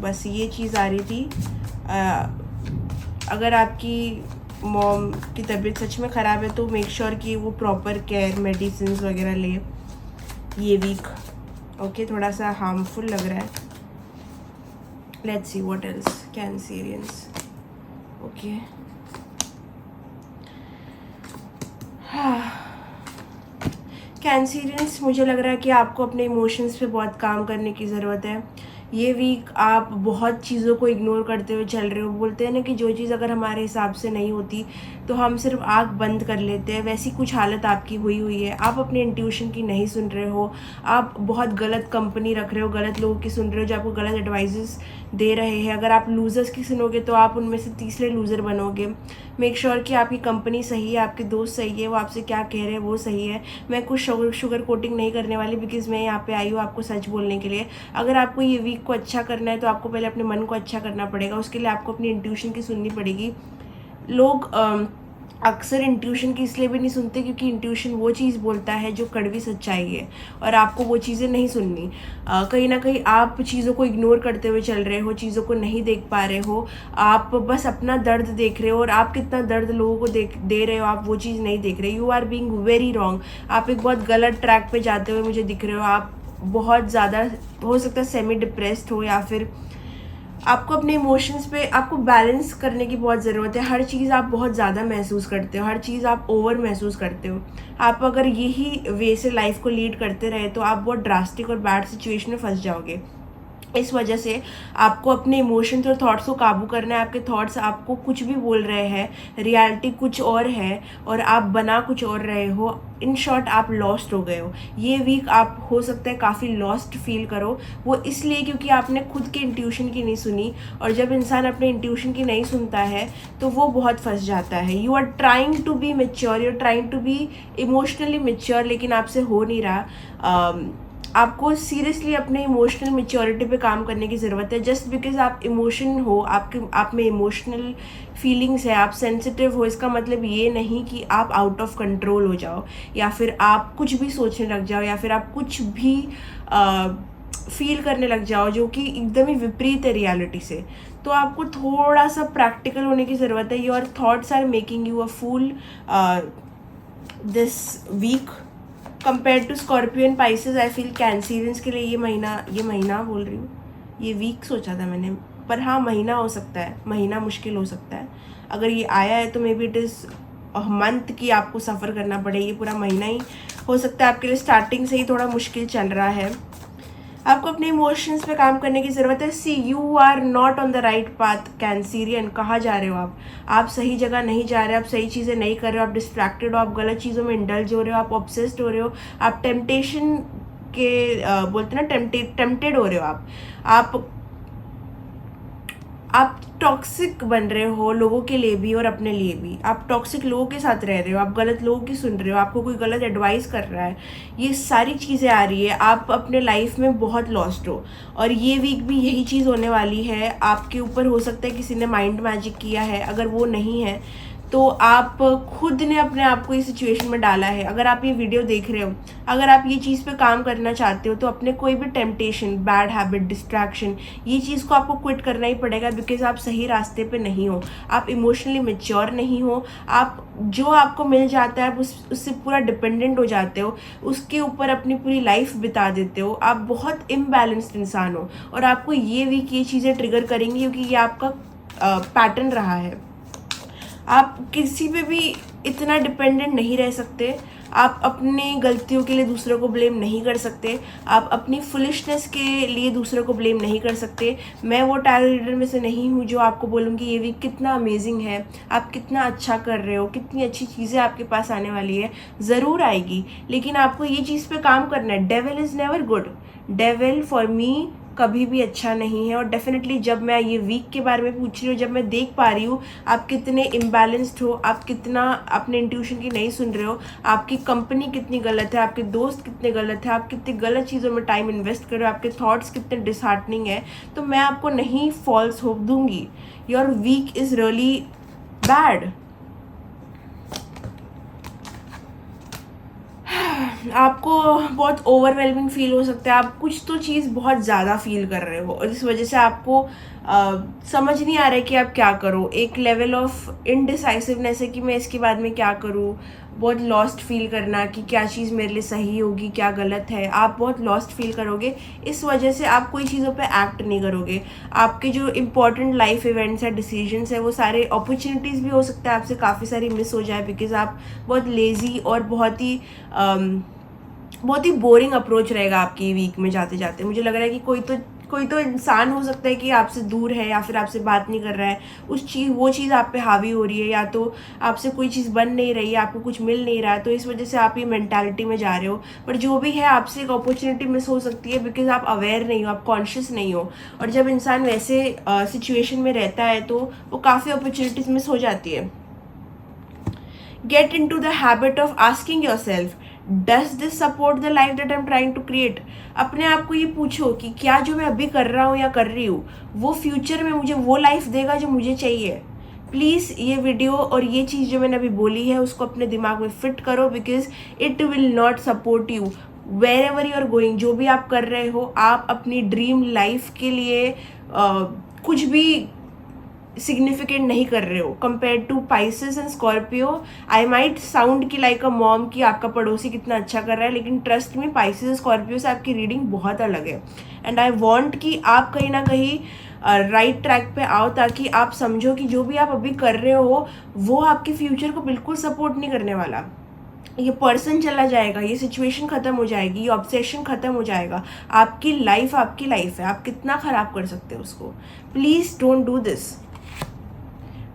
बस ये चीज़ आ रही थी। अगर आपकी मॉम की तबीयत सच में ख़राब है तो मेक श्योर कि वो प्रॉपर केयर, मेडिसिन वगैरह ले ये वीक। ओके, थोड़ा सा हार्मफुल लग रहा है। Let's see what else Cancerians. Okay, Cancerians, मुझे लग रहा है कि आपको अपने इमोशंस पे बहुत काम करने की ज़रूरत है। ये वीक आप बहुत चीज़ों को इग्नोर करते हुए चल रहे हो। बोलते हैं ना कि जो चीज़ अगर हमारे हिसाब से नहीं होती तो हम सिर्फ आँख बंद कर लेते हैं। वैसी कुछ हालत आपकी हुई है। आप अपने इंट्यूशन की नहीं सुन रहे हो, आप बहुत गलत कंपनी रख रहे हो, गलत लोगों की सुन रहे हो जो आपको गलत एडवाइजेस दे रहे हैं। अगर आप लूज़र्स की सुनोगे तो आप उनमें से तीसरे लूज़र बनोगे। मेक श्योर कि आपकी कंपनी सही है, आपके दोस्त सही है, वो आपसे क्या कह रहे हैं वो सही है। मैं कुछ शुगर कोटिंग नहीं करने वाली, बिकॉज़ मैं यहाँ पे आई हूँ आपको सच बोलने के लिए। अगर आपको ये वीक को अच्छा करना है तो आपको पहले अपने मन को अच्छा करना पड़ेगा। उसके लिए आपको अपनी इंट्यूशन की सुननी पड़ेगी। लोग अक्सर इंट्यूशन की इसलिए भी नहीं सुनते क्योंकि इंट्यूशन वो चीज़ बोलता है जो कड़वी सच्चाई है, और आपको वो चीज़ें नहीं सुननी। कहीं ना कहीं आप चीज़ों को इग्नोर करते हुए चल रहे हो, चीज़ों को नहीं देख पा रहे हो, आप बस अपना दर्द देख रहे हो, और आप कितना दर्द लोगों को दे रहे हो आप वो चीज़ नहीं देख रहे। You are being very wrong. आप एक बहुत गलत ट्रैक पे जाते हुए मुझे दिख रहे हो। आप बहुत ज़्यादा, हो सकता है सेमी डिप्रेस्ड हो, या फिर आपको अपने इमोशंस पे आपको बैलेंस करने की बहुत ज़रूरत है। हर चीज़ आप बहुत ज़्यादा महसूस करते हो, हर चीज़ आप ओवर महसूस करते हो। आप अगर यही वे से लाइफ को लीड करते रहे तो आप बहुत ड्रास्टिक और बैड सिचुएशन में फंस जाओगे। इस वजह से आपको अपने इमोशंस और थॉट्स को काबू करना है। आपके थॉट्स आपको कुछ भी बोल रहे हैं, रियलिटी कुछ और है और आप बना कुछ और रहे हो। इन शॉर्ट आप लॉस्ट हो गए हो। ये वीक आप हो सकता है काफ़ी लॉस्ट फील करो, वो इसलिए क्योंकि आपने खुद के इंट्यूशन की नहीं सुनी। और जब इंसान अपने इंट्यूशन की नहीं सुनता है तो वो बहुत फंस जाता है। You are trying to be mature, you are trying to be emotionally mature, लेकिन आपसे हो नहीं रहा। आपको सीरियसली अपने इमोशनल मेच्योरिटी पे काम करने की ज़रूरत है। जस्ट बिकॉज आप इमोशन हो, आप में इमोशनल फीलिंग्स है, आप सेंसिटिव हो, इसका मतलब ये नहीं कि आप आउट ऑफ कंट्रोल हो जाओ, या फिर आप कुछ भी सोचने लग जाओ, या फिर आप कुछ भी फील करने लग जाओ जो कि एकदम ही विपरीत है रियलिटी से। तो आपको थोड़ा सा प्रैक्टिकल होने की ज़रूरत है। Your thoughts are making you a fool this week compare to Scorpio and Pisces. I feel Cancerians के लिए ये महीना बोल रही हूँ, ये वीक सोचा था मैंने, पर हाँ महीना हो सकता है, महीना मुश्किल हो सकता है। अगर ये आया है तो may be it is month की आपको सफ़र करना पड़े। ये पूरा महीना ही हो सकता है आपके लिए स्टार्टिंग से ही थोड़ा मुश्किल चल रहा है। आपको अपने इमोशंस पे काम करने की ज़रूरत है। See you are not on the right path Cancerian. कहाँ जा रहे हो आप सही जगह नहीं जा रहे, आप सही चीज़ें नहीं कर रहे हो, आप डिस्ट्रैक्टेड हो, आप गलत चीज़ों में इंडल्ज हो रहे हो, आप ऑब्सेस्ड हो रहे हो, आप टेम्पटेशन के बोलते ना टेम्पटेड हो रहे हो। आप टॉक्सिक बन रहे हो लोगों के लिए भी और अपने लिए भी। आप टॉक्सिक लोगों के साथ रह रहे हो, आप गलत लोगों की सुन रहे हो, आपको कोई गलत एडवाइस कर रहा है, ये सारी चीज़ें आ रही है। आप अपने लाइफ में बहुत लॉस्ट हो, और ये वीक भी यही चीज़ होने वाली है। आपके ऊपर हो सकता है किसी ने माइंड मैजिक किया है, अगर वो नहीं है तो आप खुद ने अपने आप को इस सिचुएशन में डाला है। अगर आप ये वीडियो देख रहे हो, अगर आप ये चीज़ पे काम करना चाहते हो तो अपने कोई भी टेम्पटेशन, बैड हैबिट, डिस्ट्रैक्शन, ये चीज़ को आपको क्विट करना ही पड़ेगा, बिकॉज आप सही रास्ते पे नहीं हो, आप इमोशनली मेच्योर नहीं हो। आप जो आपको मिल जाता है उससे पूरा डिपेंडेंट हो जाते हो, उसके ऊपर अपनी पूरी लाइफ बिता देते हो। आप बहुत इम्बैलेंस्ड इंसान हो, और आपको ये वीक ये चीज़ें ट्रिगर करेंगी क्योंकि ये आपका पैटर्न रहा है। आप किसी पे भी इतना डिपेंडेंट नहीं रह सकते। आप अपनी गलतियों के लिए दूसरों को ब्लेम नहीं कर सकते, आप अपनी फुलिशनेस के लिए दूसरों को ब्लेम नहीं कर सकते। मैं वो टैरो रीडर में से नहीं हूँ जो आपको बोलूँगी ये वीक कितना अमेजिंग है, आप कितना अच्छा कर रहे हो, कितनी अच्छी चीज़ें आपके पास आने वाली है। ज़रूर आएगी, लेकिन आपको ये चीज़ पे काम करना है। Devil is never good, devil for me कभी भी अच्छा नहीं है। और डेफिनेटली जब मैं ये वीक के बारे में पूछ रही हूँ, जब मैं देख पा रही हूँ आप कितने इम्बैलेंस्ड हो, आप कितना अपने इंट्यूशन की नहीं सुन रहे हो, आपकी कंपनी कितनी गलत है, आपके दोस्त कितने गलत है, आप कितनी गलत चीज़ों में टाइम इन्वेस्ट कर रहे हो, आपके थॉट्स कितने डिसहार्टनिंग है, तो मैं आपको नहीं फॉल्स होप दूंगी। Your week is really bad. आपको बहुत ओवरवेलमिंग फील हो सकता है, आप कुछ तो चीज़ बहुत ज़्यादा फील कर रहे हो, और इस वजह से आपको समझ नहीं आ रहा है कि आप क्या करो। एक लेवल ऑफ इनडिसाइसिवनेस है कि मैं इसके बाद में क्या करूँ, बहुत लॉस्ट फील करना कि क्या चीज़ मेरे लिए सही होगी, क्या गलत है। आप बहुत लॉस्ट फील करोगे, इस वजह से आप कोई चीज़ों पे एक्ट नहीं करोगे। आपके जो इंपॉर्टेंट लाइफ इवेंट्स है, डिसीजंस है, वो सारे अपॉर्चुनिटीज़ भी हो सकता है आपसे काफ़ी सारी मिस हो जाए, बिकॉज आप बहुत लेज़ी और बहुत ही बोरिंग अप्रोच रहेगा आपकी वीक में जाते जाते। मुझे लग रहा है कि कोई तो इंसान हो सकता है कि आपसे दूर है या फिर आपसे बात नहीं कर रहा है, वो चीज़ आप पे हावी हो रही है, या तो आपसे कोई चीज़ बन नहीं रही है, आपको कुछ मिल नहीं रहा है, तो इस वजह से आप ये मेंटालिटी में जा रहे हो। पर जो भी है, आपसे एक अपॉर्चुनिटी मिस हो सकती है बिकॉज आप अवेयर नहीं हो, आप कॉन्शियस नहीं हो। और जब इंसान वैसे सिचुएशन में रहता है तो वो काफ़ी अपॉर्चुनिटीज मिस हो जाती है। Get into the habit of asking yourself, does this support the life that I am trying to create. अपने आप को ये पूछो कि क्या जो मैं अभी कर रहा हूँ या कर रही हूँ वो फ्यूचर में मुझे वो लाइफ देगा जो मुझे चाहिए। प्लीज़ ये वीडियो और ये चीज़ जो मैंने अभी बोली है उसको अपने दिमाग में फिट करो, because it will not support you wherever you are going. जो भी आप कर रहे हो, आप अपनी ड्रीम लाइफ के लिए कुछ भी सिग्निफिकेंट नहीं कर रहे हो compare to Pisces and Scorpio. I might sound की लाइक अ मॉम कि आपका पड़ोसी कितना अच्छा कर रहा है, लेकिन ट्रस्ट में पाइसेस स्कॉर्पियो से आपकी रीडिंग बहुत अलग है। एंड आई वॉन्ट कि आप कहीं ना कहीं राइट ट्रैक पे आओ, ताकि आप समझो कि जो भी आप अभी कर रहे हो वो आपके फ्यूचर को बिल्कुल सपोर्ट नहीं करने वाला। ये पर्सन चला जाएगा, ये सिचुएशन ख़त्म हो जाएगी, ये ऑब्सेशन ख़त्म हो जाएगा। आपकी लाइफ है, आप कितना ख़राब कर सकते हो उसको। Please don't do this.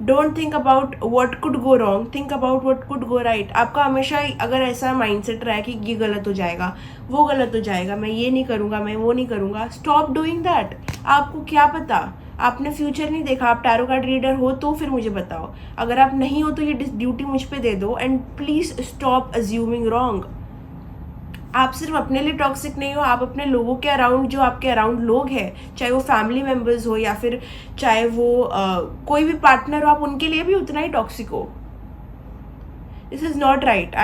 Don't think about what could go wrong, think about what could go right. आपका हमेशा अगर ऐसा माइंडसेट रहा है कि ये गलत हो जाएगा, वो गलत हो जाएगा, मैं ये नहीं करूँगा, मैं वो नहीं करूँगा, स्टॉप डूइंग दैट। आपको क्या पता, आपने फ्यूचर नहीं देखा। आप टैरो कार्ड रीडर हो तो फिर मुझे बताओ, अगर आप नहीं हो तो ये ड्यूटी मुझ पे दे दो। And please stop assuming wrong. आप सिर्फ अपने लिए टॉक्सिक नहीं हो, आप अपने लोगों के अराउंड, जो आपके अराउंड लोग हैं, चाहे वो फैमिली मेम्बर्स हो या फिर चाहे वो कोई भी पार्टनर हो, आप उनके लिए भी उतना ही टॉक्सिक हो। This is not right.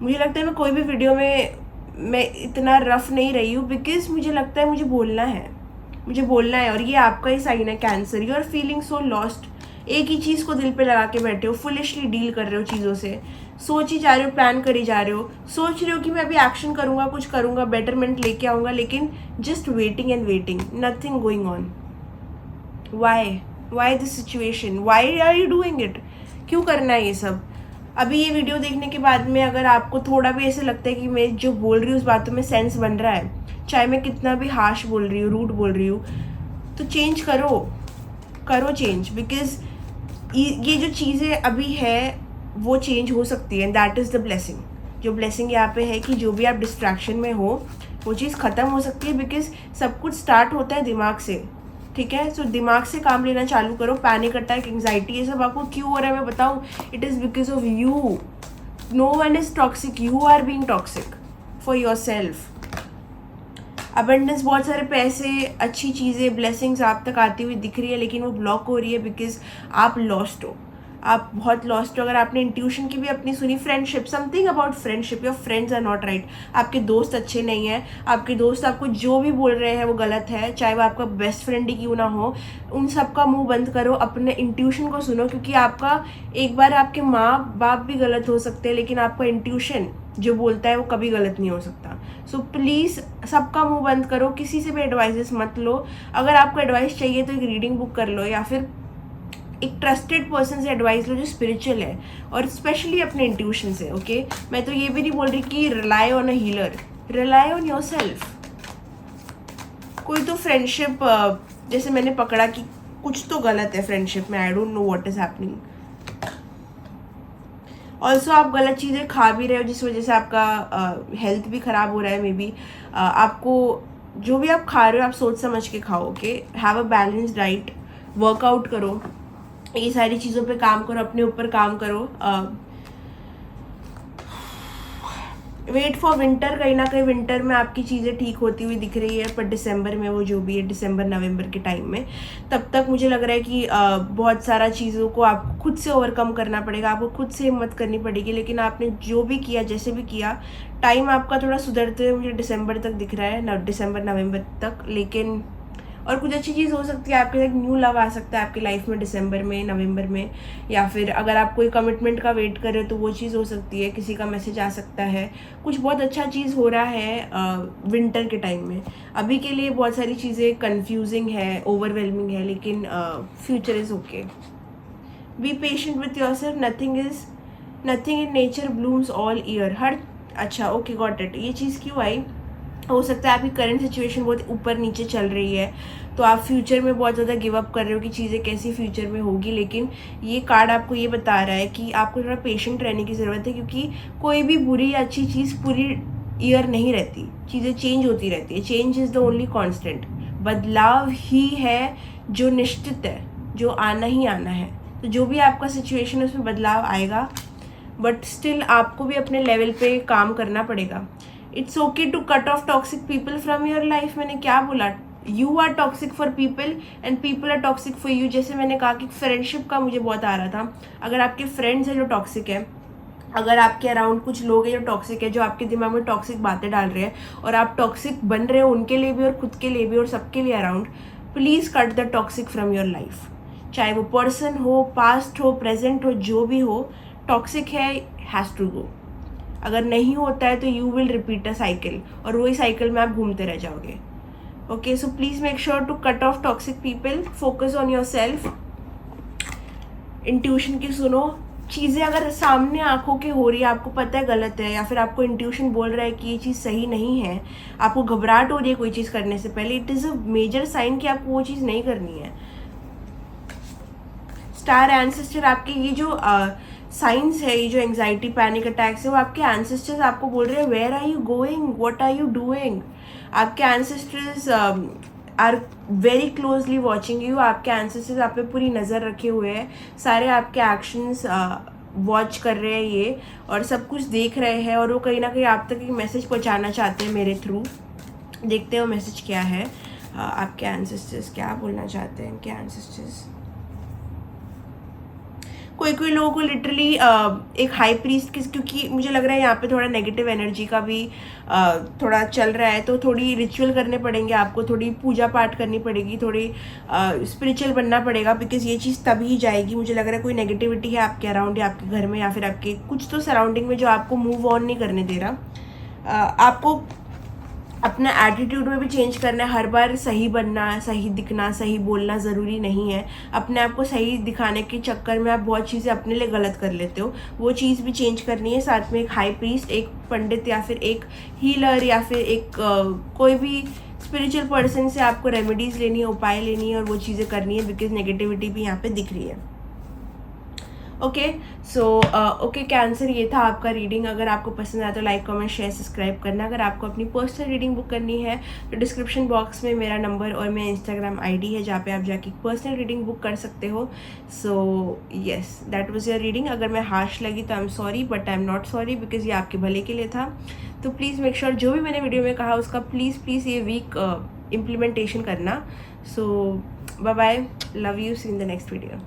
मुझे लगता है मैं कोई भी वीडियो में मैं इतना रफ नहीं रही हूँ, बिकॉज मुझे लगता है मुझे बोलना है। और ये आपका ही साइन है, Cancer. You are feeling so lost. एक ही चीज़ को दिल पे लगा के बैठे हो, फुलिशली डील कर रहे हो चीज़ों से, सोच ही जा रहे हो, प्लान करी जा रहे हो, सोच रहे हो कि मैं अभी एक्शन करूँगा, कुछ करूँगा, बेटरमेंट लेके आऊँगा, लेकिन just waiting and waiting, nothing going on. Why this situation, why are you doing it? क्यों करना है ये सब? अभी ये वीडियो देखने के बाद में अगर आपको थोड़ा भी ऐसे लगता है कि मैं जो बोल रही हूँ उस बातों में सेंस बन रहा है, चाहे मैं कितना भी हार्श बोल रही हूँ, रूड बोल रही हूँ, तो चेंज करो चेंज। बिकॉज ये जो चीज़ें अभी है वो चेंज हो सकती है, दैट इज़ द ब्लेसिंग। जो ब्लेसिंग यहाँ पे है कि जो भी आप डिस्ट्रैक्शन में हो वो चीज़ ख़त्म हो सकती है, बिकॉज सब कुछ स्टार्ट होता है दिमाग से, ठीक है? सो दिमाग से काम लेना चालू करो। पैनिक अटैक, एंग्जाइटी, ये सब आपको क्यों हो रहा है मैं बताऊँ? It is because of you. No one is toxic, you are being toxic for yourself. Abundance, बहुत सारे पैसे, अच्छी चीज़ें, ब्लेसिंग्स आप तक आती हुई दिख रही है, लेकिन वो ब्लॉक हो रही है बिकॉज आप लॉस्ट हो। आप बहुत लॉस्ट हो। अगर आपने इंट्यूशन की भी अपनी सुनी, friendship, something about friendship, your friends are not right. आपके दोस्त अच्छे नहीं हैं, आपके दोस्त आपको जो भी बोल रहे हैं वो गलत है, चाहे वो आपका बेस्ट फ्रेंड ही क्यों ना हो। उन सब का मुंह बंद करो, अपने इंट्यूशन को सुनो, क्योंकि आपका एक बार आपके माँ बाप भी गलत हो सकते हैं, लेकिन आपका इंट्यूशन जो बोलता है वो कभी गलत नहीं हो सकता। सो प्लीज़ सबका मुंह बंद करो, किसी से भी एडवाइजेस मत लो। अगर आपको एडवाइस चाहिए तो एक रीडिंग बुक कर लो, या फिर एक ट्रस्टेड पर्सन से एडवाइस लो जो स्पिरिचुअल है, और स्पेशली अपने इंट्यूशन से। ओके, मैं तो ये भी नहीं बोल रही कि rely on a healer, rely on your self. कोई तो फ्रेंडशिप जैसे मैंने पकड़ा कि कुछ तो गलत है फ्रेंडशिप में, I don't know what is happening. Also आप गलत चीज़ें खा भी रहे हो, जिस वजह से आपका हेल्थ भी ख़राब हो रहा है। मे बी आपको जो भी आप खा रहे हो आप सोच समझ के खाओ। Okay, have a balanced diet, workout करो, ये सारी चीज़ों पे काम करो, अपने ऊपर काम करो। वेट फॉर विंटर, कहीं ना कहीं विंटर में आपकी चीज़ें ठीक होती हुई दिख रही है, पर दिसंबर में वो जो भी है, दिसंबर नवंबर के टाइम में, तब तक मुझे लग रहा है कि बहुत सारा चीज़ों को आपको खुद से ओवरकम करना पड़ेगा, आपको खुद से हिम्मत करनी पड़ेगी। लेकिन आपने जो भी किया, जैसे भी किया, टाइम आपका थोड़ा सुधरते हुए मुझे दिसंबर तक दिख रहा है, दिसंबर नवंबर तक। लेकिन और कुछ अच्छी चीज़ हो सकती है, आपके एक न्यू लव आ सकता है आपकी लाइफ में दिसंबर में, नवंबर में, या फिर अगर आप कोई कमिटमेंट का वेट कर रहे हो तो वो चीज़ हो सकती है, किसी का मैसेज आ सकता है, कुछ बहुत अच्छा चीज़ हो रहा है विंटर के टाइम में। अभी के लिए बहुत सारी चीज़ें कन्फ्यूजिंग है, ओवरवेलमिंग है, लेकिन future is okay. Be patient with yourself, nothing in nature blooms all year. अच्छा, ओके, गॉट इट। ये चीज़ क्यों आई? हो सकता है आपकी करंट सिचुएशन बहुत ऊपर नीचे चल रही है, तो आप फ्यूचर में बहुत ज़्यादा गिव अप कर रहे हो कि चीज़ें कैसी फ्यूचर में होगी, लेकिन ये कार्ड आपको ये बता रहा है कि आपको थोड़ा पेशेंट रहने की ज़रूरत है, क्योंकि कोई भी बुरी या अच्छी चीज़ पूरी ईयर नहीं रहती, चीज़ें चेंज होती रहती है। Change is the only constant. बदलाव ही है जो निश्चित है, जो आना ही आना है। तो जो भी आपका सिचुएशन है उसमें बदलाव आएगा, बट स्टिल आपको भी अपने लेवल पे काम करना पड़ेगा। It's okay to cut off toxic people from your life. मैंने क्या बोला, you are toxic for people and people are toxic for you. जैसे मैंने कहा कि फ्रेंडशिप का मुझे बहुत आ रहा था, अगर आपके फ्रेंड्स हैं जो टॉक्सिक है, अगर आपके अराउंड कुछ लोग हैं जो टॉक्सिक है, जो आपके दिमाग में टॉक्सिक बातें डाल रहे हैं और आप टॉक्सिक बन रहे हो उनके लिए भी और खुद के लिए भी और सबके लिए around, please cut the toxic from your life. चाहे वो पर्सन हो, पास्ट हो, प्रेजेंट हो, जो भी हो, टॉक्सिक है, हैज़ टू गो। अगर नहीं होता है तो you will repeat a cycle, और वही साइकिल में आप घूमते रह जाओगे। Okay, so please make sure to cut off toxic people, focus on yourself. Intuition की सुनो, चीज़ें अगर सामने आंखों के हो रही है, आपको पता है गलत है, या फिर आपको इंट्यूशन बोल रहा है कि ये चीज़ सही नहीं है, आपको घबराहट हो रही है कोई चीज़ करने से पहले, it is a major sign कि आपको वो चीज़ नहीं करनी है। स्टार एंसेस्टर आपके ये जो साइंस है, ये जो एंजाइटी पैनिक अटैक्स है, वो आपके एंसेस्टर्स आपको बोल रहे हैं where are you going, what are you doing. आपके ancestors are very closely watching you. आपके एंसेस्टर्स आप पे पूरी नज़र रखे हुए हैं, सारे आपके एक्शंस वॉच कर रहे हैं ये, और सब कुछ देख रहे हैं, और वो कहीं ना कहीं आप तक एक मैसेज पहुंचाना चाहते हैं मेरे थ्रू। देखते हैं वो मैसेज क्या है। आपके एंसेस्टर्स क्या बोलना चाहते हैं, क्या एंसेस्टर्स। कोई कोई लोगों को लिटरली एक हाई प्रीस्ट की, क्योंकि मुझे लग रहा है यहाँ पे थोड़ा नेगेटिव एनर्जी का भी थोड़ा चल रहा है, तो थोड़ी रिचुअल करने पड़ेंगे आपको, थोड़ी पूजा पाठ करनी पड़ेगी, थोड़ी स्पिरिचुअल बनना पड़ेगा, बिकॉज ये चीज़ तभी जाएगी। मुझे लग रहा है कोई नेगेटिविटी है आपके अराउंड, या आपके घर में, या फिर आपके कुछ तो सराउंडिंग में जो आपको मूव ऑन नहीं करने दे रहा। आपको अपना एटीट्यूड में भी चेंज करना है। हर बार सही बनना, सही दिखना, सही बोलना ज़रूरी नहीं है। अपने आप को सही दिखाने के चक्कर में आप बहुत चीज़ें अपने लिए गलत कर लेते हो, वो चीज़ भी चेंज करनी है। साथ में एक हाई प्रीस्ट, एक पंडित, या फिर एक हीलर, या फिर एक कोई भी स्पिरिचुअल पर्सन से आपको रेमेडीज़ लेनी है, उपाय लेनी है, और वो चीज़ें करनी है, बिकॉज नेगेटिविटी भी यहाँ पे दिख रही है। ओके, सो ओके कैंसर, ये था आपका रीडिंग। अगर आपको पसंद आया तो लाइक, कमेंट, शेयर, सब्सक्राइब करना। अगर आपको अपनी पर्सनल रीडिंग बुक करनी है तो डिस्क्रिप्शन बॉक्स में मेरा नंबर और मेरा इंस्टाग्राम आईडी है, जहाँ पे आप जाके पर्सनल रीडिंग बुक कर सकते हो। So yes, that was your reading. अगर मैं हार्श लगी तो I am sorry, but I am not sorry, because ये आपके भले के लिए था। तो प्लीज़ मेक श्योर जो भी मैंने वीडियो में कहा उसका प्लीज़ ये वीक इम्प्लीमेंटेशन करना। So bye bye, love you, see in the next video.